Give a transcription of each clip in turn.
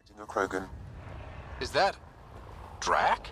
Detecting a Krogan. Is that... Drac?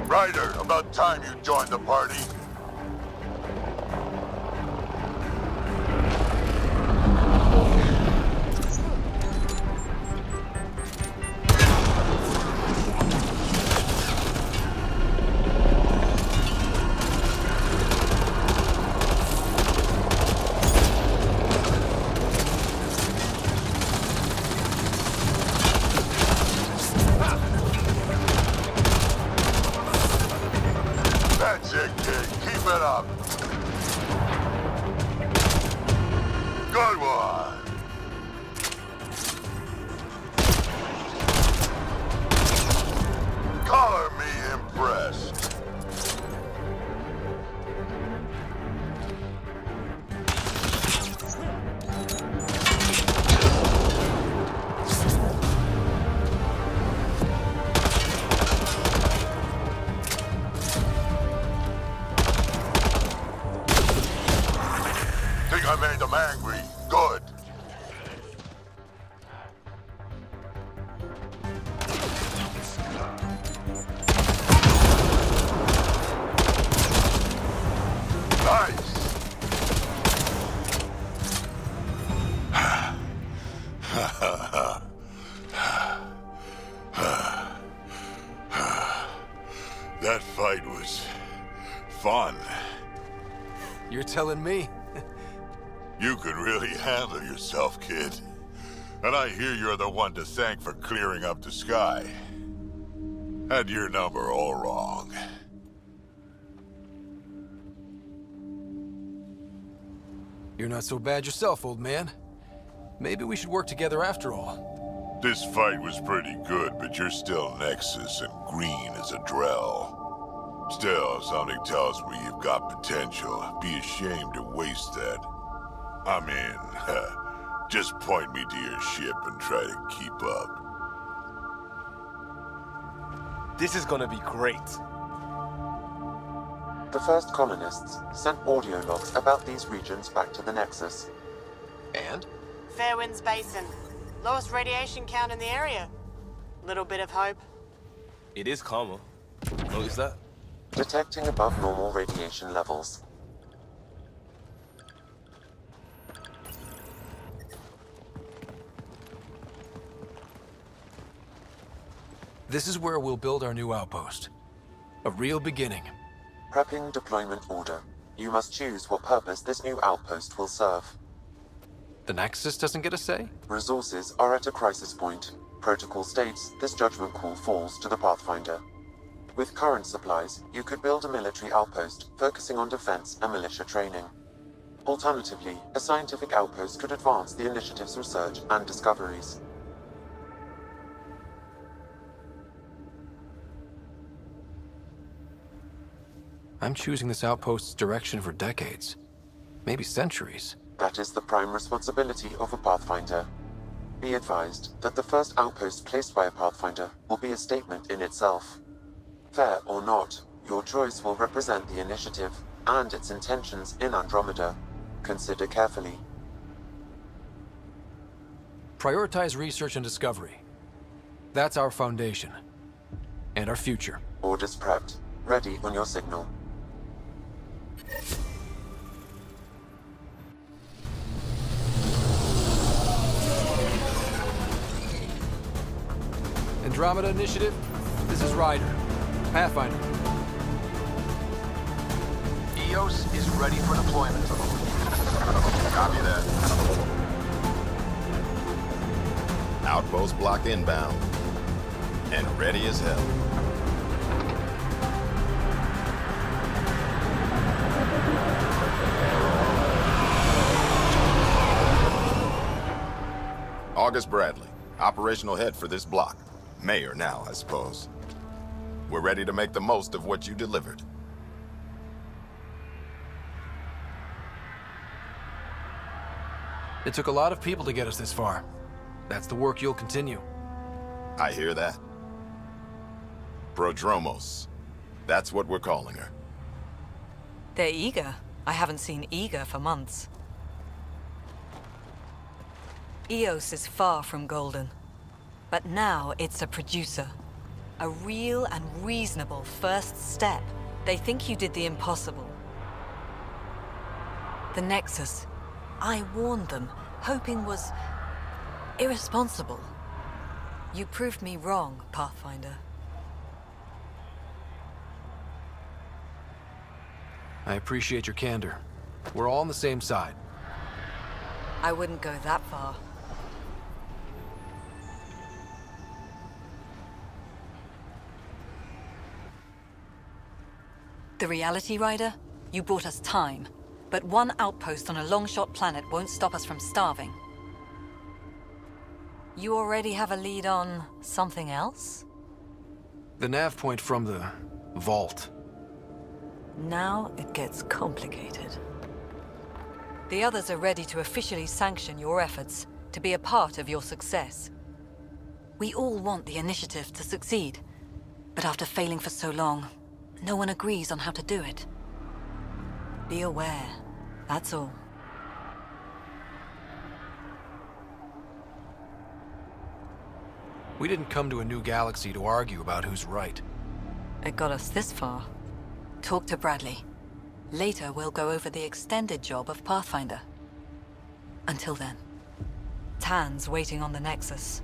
Ryder, about time you joined the party. That's it, kid. Keep it up. Good one. Color me impressed. Think I made them angry. Good. Nice. That fight was fun. You're telling me? You could really handle yourself, kid. And I hear you're the one to thank for clearing up the sky. Had your number all wrong. You're not so bad yourself, old man. Maybe we should work together after all. This fight was pretty good, but you're still Nexus and green as a Drell. Still, something tells me you've got potential. Be ashamed to waste that. I'm in. Just point me to your ship and try to keep up. This is gonna be great. The first colonists sent audio logs about these regions back to the Nexus. And? Fairwinds Basin. Lowest radiation count in the area. Little bit of hope. It is calmer. Notice that? Detecting above normal radiation levels. This is where we'll build our new outpost. A real beginning. Prepping deployment order. You must choose what purpose this new outpost will serve. The Nexus doesn't get a say? Resources are at a crisis point. Protocol states this judgment call falls to the Pathfinder. With current supplies, you could build a military outpost focusing on defense and militia training. Alternatively, a scientific outpost could advance the initiative's research and discoveries. I'm choosing this outpost's direction for decades. Maybe centuries. That is the prime responsibility of a Pathfinder. Be advised that the first outpost placed by a Pathfinder will be a statement in itself. Fair or not, your choice will represent the initiative and its intentions in Andromeda. Consider carefully. Prioritize research and discovery. That's our foundation. And our future. Orders prepped. Ready on your signal. Andromeda Initiative, this is Ryder. Pathfinder. EOS is ready for deployment. Copy that. Outpost block inbound. And ready as hell. August Bradley, operational head for this block. Mayor now, I suppose. We're ready to make the most of what you delivered. It took a lot of people to get us this far. That's the work you'll continue. I hear that. Prodromos. That's what we're calling her. They're eager. I haven't seen eager for months. EOS is far from golden. But now it's a producer. A real and reasonable first step. They think you did the impossible. The Nexus. I warned them, hoping was irresponsible. You proved me wrong, Pathfinder. I appreciate your candor. We're all on the same side. I wouldn't go that far. The Reality Rider? You brought us time. But one outpost on a long-shot planet won't stop us from starving. You already have a lead on something else? The nav point from the vault. Now it gets complicated. The others are ready to officially sanction your efforts, to be a part of your success. We all want the initiative to succeed, but after failing for so long, no one agrees on how to do it. Be aware, that's all. We didn't come to a new galaxy to argue about who's right. It got us this far. Talk to Bradley. Later, we'll go over the extended job of Pathfinder. Until then, Tan's waiting on the Nexus.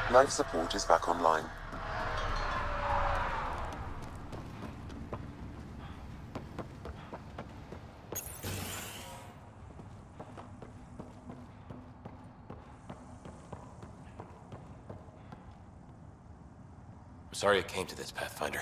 Life support is back online. I'm sorry it came to this, Pathfinder.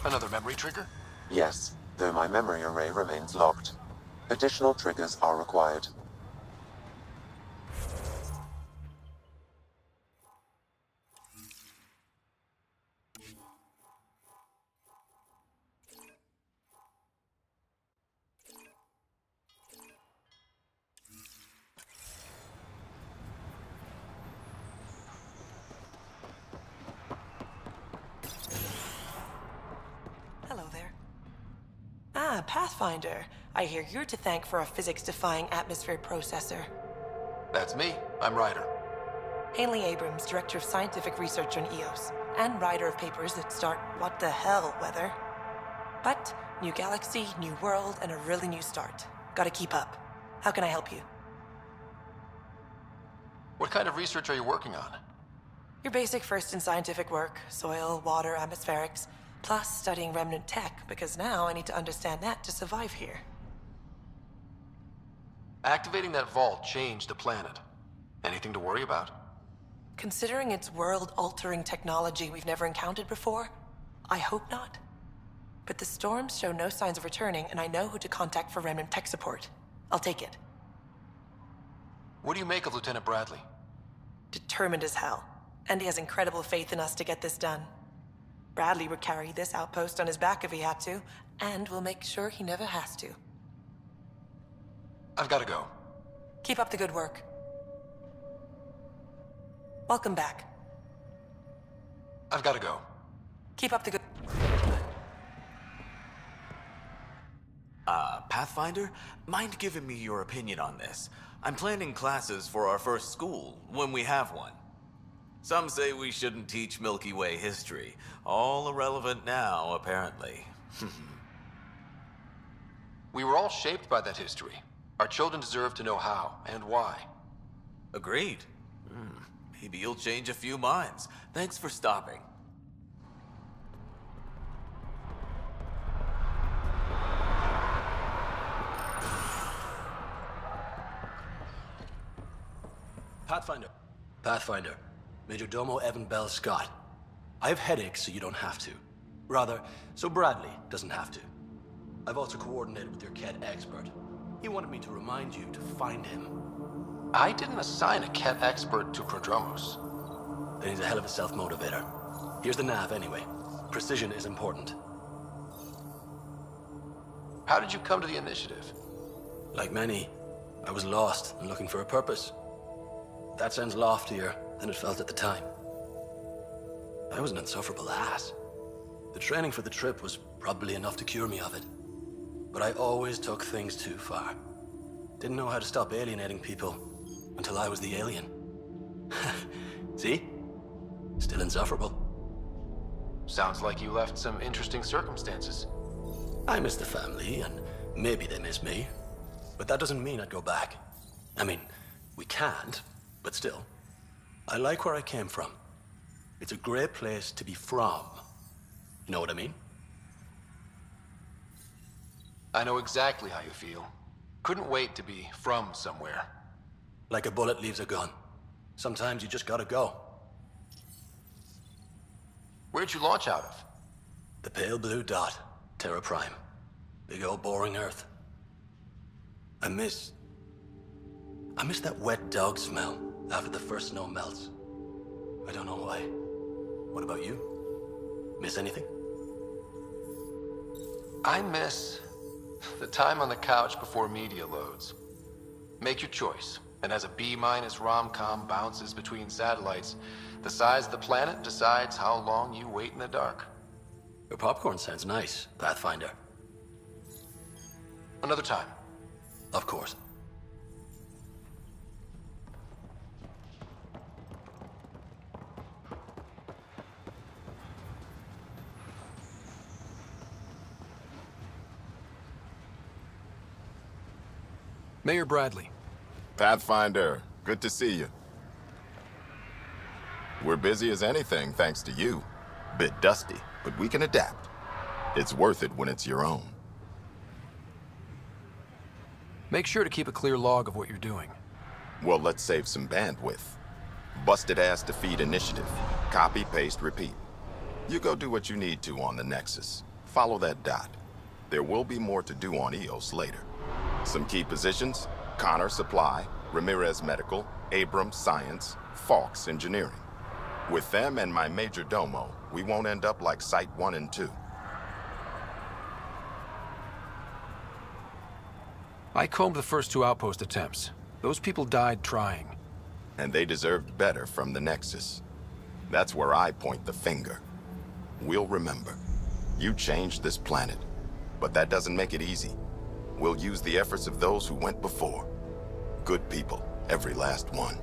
Another memory trigger? Yes, though my memory array remains locked. Additional triggers are required. Pathfinder. I hear you're to thank for a physics-defying atmosphere processor. That's me. I'm Ryder. Haley Abrams, Director of Scientific Research on EOS, and writer of papers that start what the hell weather. But new galaxy, new world, and a really new start. Gotta keep up. How can I help you? What kind of research are you working on? Your basic first in scientific work, soil, water, atmospherics, plus studying remnant tech, because now I need to understand that to survive here. Activating that vault changed the planet. Anything to worry about? Considering it's world-altering technology we've never encountered before, I hope not. But the storms show no signs of returning, and I know who to contact for remnant tech support. I'll take it. What do you make of Lieutenant Bradley? Determined as hell. And he has incredible faith in us to get this done. Bradley would carry this outpost on his back if he had to, and we'll make sure he never has to. I've got to go. Keep up the good work. Welcome back. I've got to go. Keep up the good... Pathfinder? Mind giving me your opinion on this? I'm planning classes for our first school, when we have one. Some say we shouldn't teach Milky Way history. All irrelevant now, apparently. We were all shaped by that history. Our children deserve to know how and why. Agreed. Maybe you'll change a few minds. Thanks for stopping. Pathfinder. Major Domo Evan Bell Scott. I have headaches, so you don't have to. Rather, so Bradley doesn't have to. I've also coordinated with your Ket expert. He wanted me to remind you to find him. I didn't assign a Ket expert to Prodromos. Then he's a hell of a self-motivator. Here's the nav anyway. Precision is important. How did you come to the initiative? Like many, I was lost and looking for a purpose. That sounds loftier than it felt at the time. I was an insufferable ass. The training for the trip was probably enough to cure me of it. But I always took things too far. Didn't know how to stop alienating people until I was the alien. See? Still insufferable. Sounds like you left some interesting circumstances. I miss the family, and maybe they miss me. But that doesn't mean I'd go back. I mean, we can't, but still. I like where I came from. It's a great place to be from. You know what I mean? I know exactly how you feel. Couldn't wait to be from somewhere. Like a bullet leaves a gun. Sometimes you just gotta go. Where'd you launch out of? The pale blue dot, Terra Prime. Big old boring Earth. I miss that wet dog smell after the first snow melts. I don't know why. What about you? Miss anything? I miss the time on the couch before media loads. Make your choice, and as a B- rom-com bounces between satellites, the size of the planet decides how long you wait in the dark. Your popcorn sounds nice, Pathfinder. Another time. Of course. Mayor Bradley. Pathfinder, good to see you. We're busy as anything, thanks to you. Bit dusty, but we can adapt. It's worth it when it's your own. Make sure to keep a clear log of what you're doing. Well, let's save some bandwidth. Busted ass defeat initiative. Copy, paste, repeat. You go do what you need to on the Nexus. Follow that dot. There will be more to do on EOS later. Some key positions: Connor Supply, Ramirez Medical, Abrams Science, Falks Engineering. With them and my Major Domo, we won't end up like Site 1 and 2. I combed the first 2 outpost attempts. Those people died trying. And they deserved better from the Nexus. That's where I point the finger. We'll remember. You changed this planet, But that doesn't make it easy. We'll use the efforts of those who went before. Good people, every last one.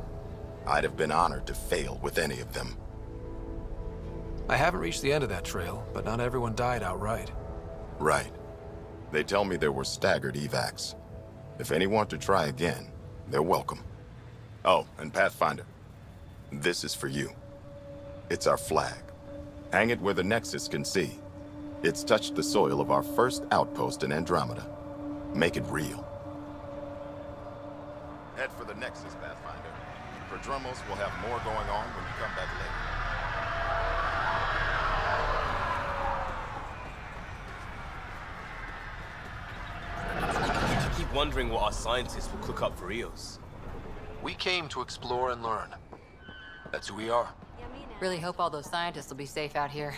I'd have been honored to fail with any of them. I haven't reached the end of that trail, but not everyone died outright. Right. They tell me there were staggered evacs. If any want to try again, they're welcome. Oh, and Pathfinder, this is for you. It's our flag. Hang it where the Nexus can see. It's touched the soil of our first outpost in Andromeda. Make it real. Head for the Nexus, Pathfinder. Prodromos will have more going on when you come back later. I keep wondering what our scientists will cook up for Eos. We came to explore and learn. That's who we are. Really hope all those scientists will be safe out here.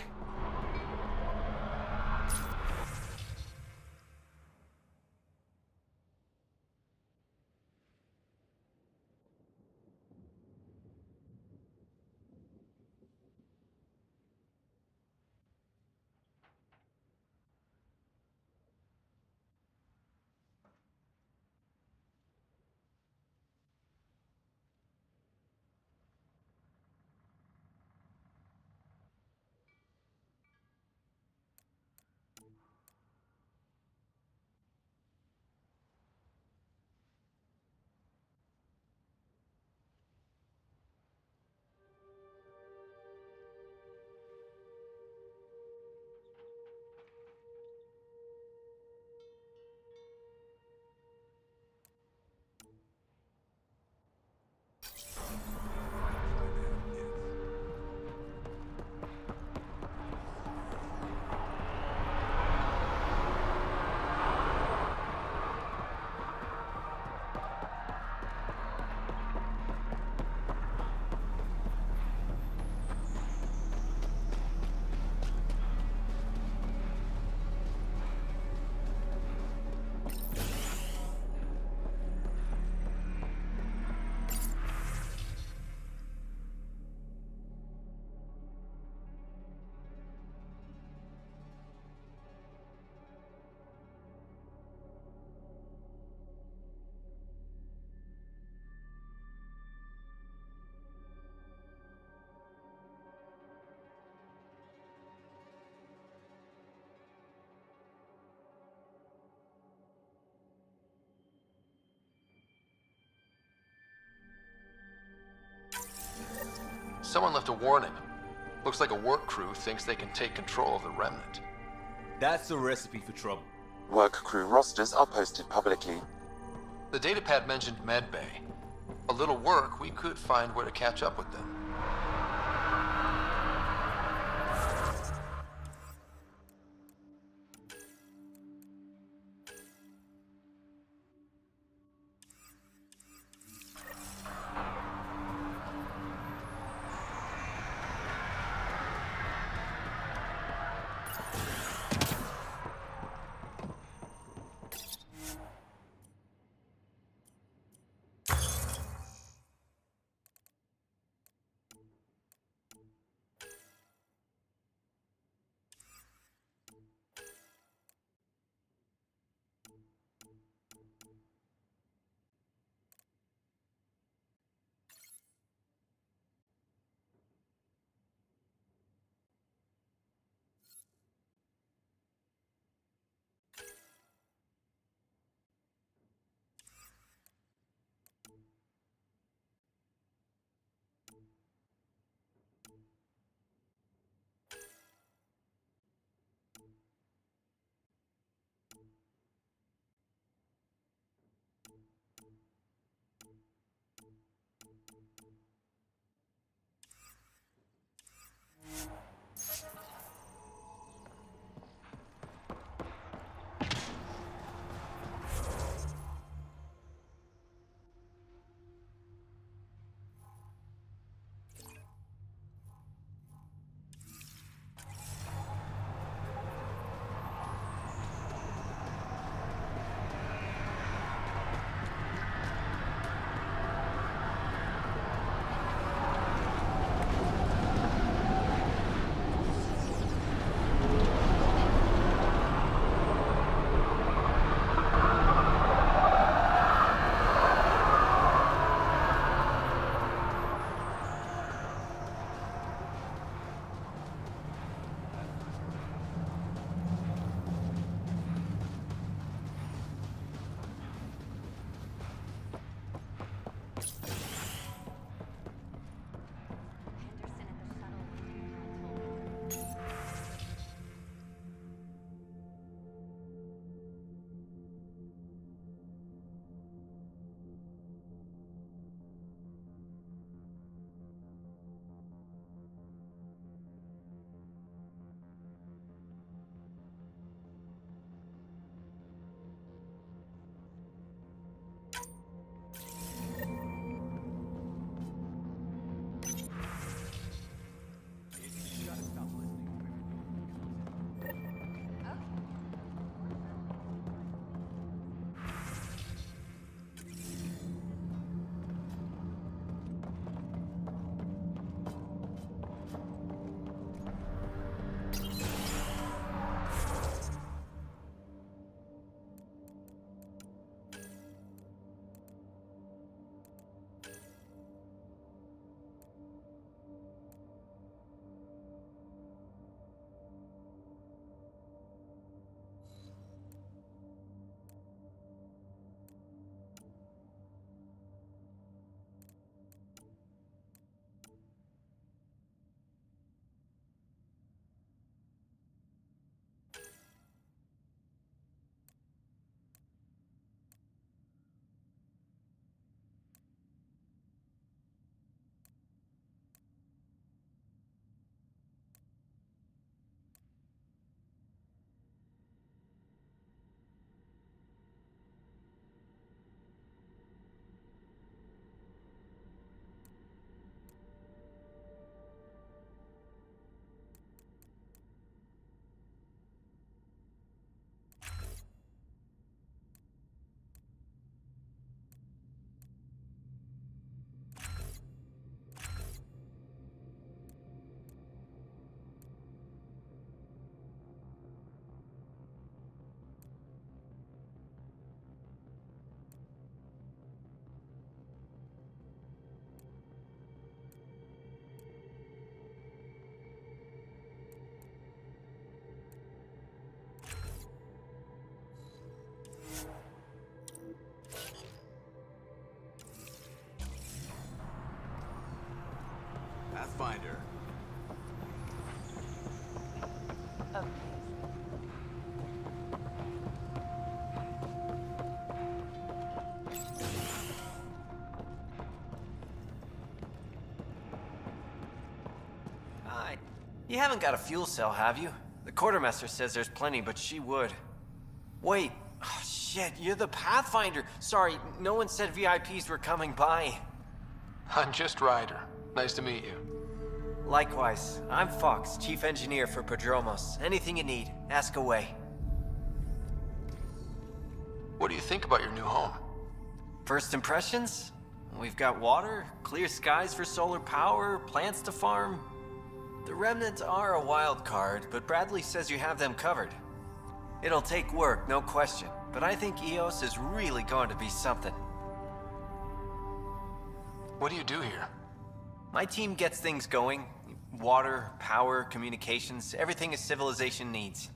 Someone left a warning. Looks like a work crew thinks they can take control of the remnant. That's a recipe for trouble. Work crew rosters are posted publicly. The datapad mentioned Medbay. A little work, we could find where to catch up with them. You haven't got a fuel cell, have you? The quartermaster says there's plenty, but she would. Wait. Oh, shit, you're the Pathfinder. Sorry, no one said VIPs were coming by. I'm just Ryder. Nice to meet you. Likewise. I'm Fox, Chief Engineer for Prodromos. Anything you need, ask away. What do you think about your new home? First impressions? We've got water, clear skies for solar power, plants to farm. The Remnants are a wild card, but Bradley says you have them covered. It'll take work, no question, but I think EOS is really going to be something. What do you do here? My team gets things going. Water, power, communications, everything a civilization needs.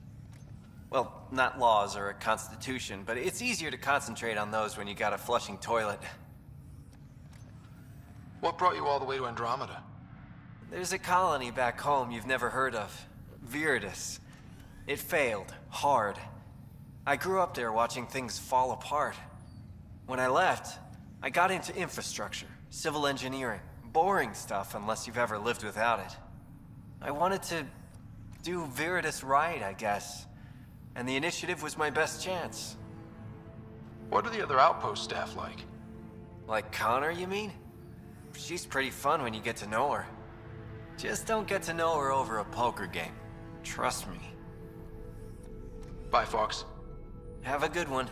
Well, not laws or a constitution, but it's easier to concentrate on those when you got a flushing toilet. What brought you all the way to Andromeda? There's a colony back home you've never heard of. Viridis. It failed. Hard. I grew up there watching things fall apart. When I left, I got into infrastructure, civil engineering. Boring stuff unless you've ever lived without it. I wanted to do Viridis right, I guess. And the initiative was my best chance. What are the other outpost staff like? Like Connor, you mean? She's pretty fun when you get to know her. Just don't get to know her over a poker game. Trust me. Bye, Fox. Have a good one.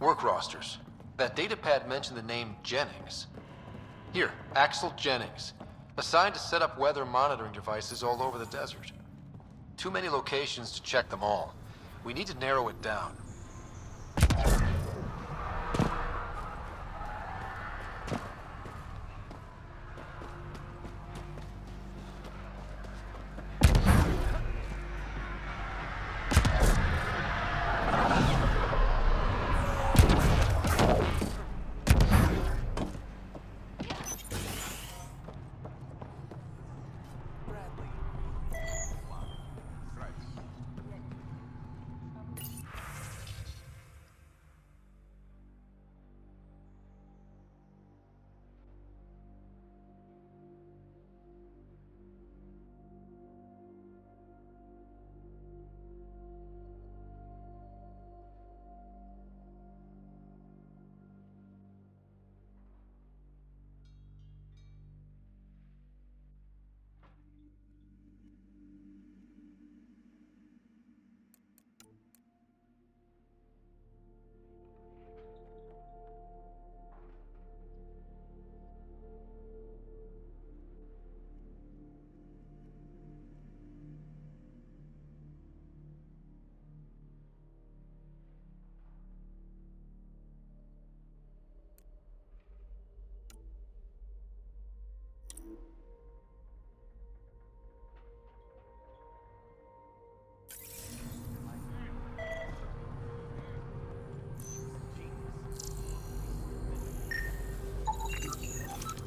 Work rosters. That datapad mentioned the name Jennings. Here, Axel Jennings. Assigned to set up weather monitoring devices all over the desert. Too many locations to check them all. We need to narrow it down.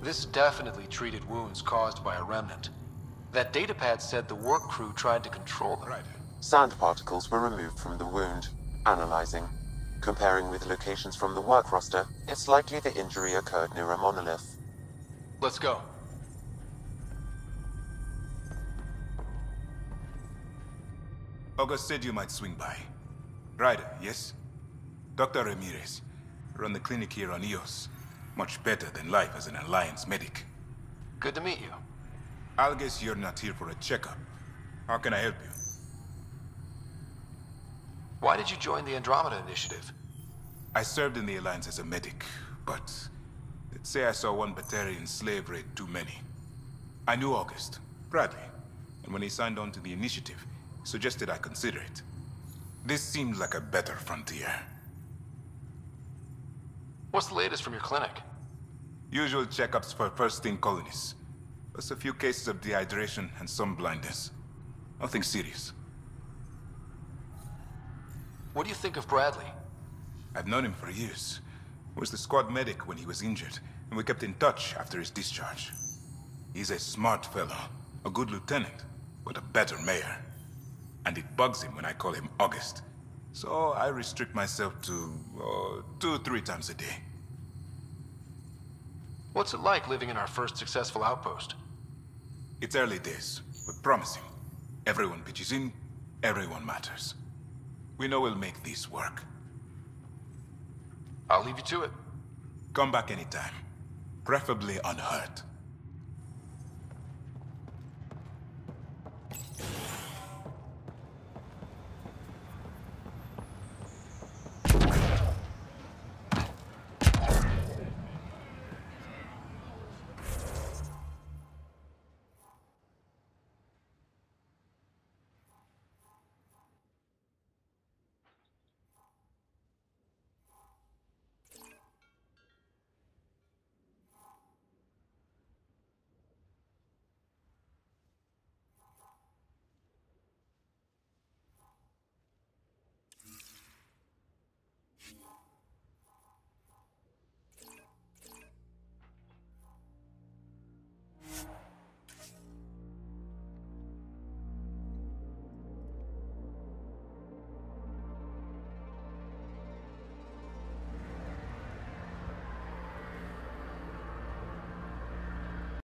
This definitely treated wounds caused by a remnant. That datapad said the work crew tried to control them. Sand particles were removed from the wound. Analyzing. Comparing with locations from the work roster, it's likely the injury occurred near a monolith. Let's go. August said you might swing by. Ryder, yes? Dr. Ramirez. Run the clinic here on EOS. Much better than life as an Alliance medic. Good to meet you. I'll guess you're not here for a checkup. How can I help you? Why did you join the Andromeda Initiative? I served in the Alliance as a medic, but let's say I saw one Batarian slave raid too many. I knew August, Bradley, and when he signed on to the initiative, he suggested I consider it. This seemed like a better frontier. What's the latest from your clinic? Usual checkups for first-in colonists. Plus a few cases of dehydration and some blindness. Nothing serious. What do you think of Bradley? I've known him for years. Was the squad medic when he was injured, and we kept in touch after his discharge. He's a smart fellow, a good lieutenant, but a better mayor. And it bugs him when I call him August. So I restrict myself to 2-3 times a day. What's it like living in our first successful outpost? It's early days, but promising. Everyone pitches in, everyone matters. We know we'll make this work. I'll leave you to it. Come back anytime. Preferably unhurt.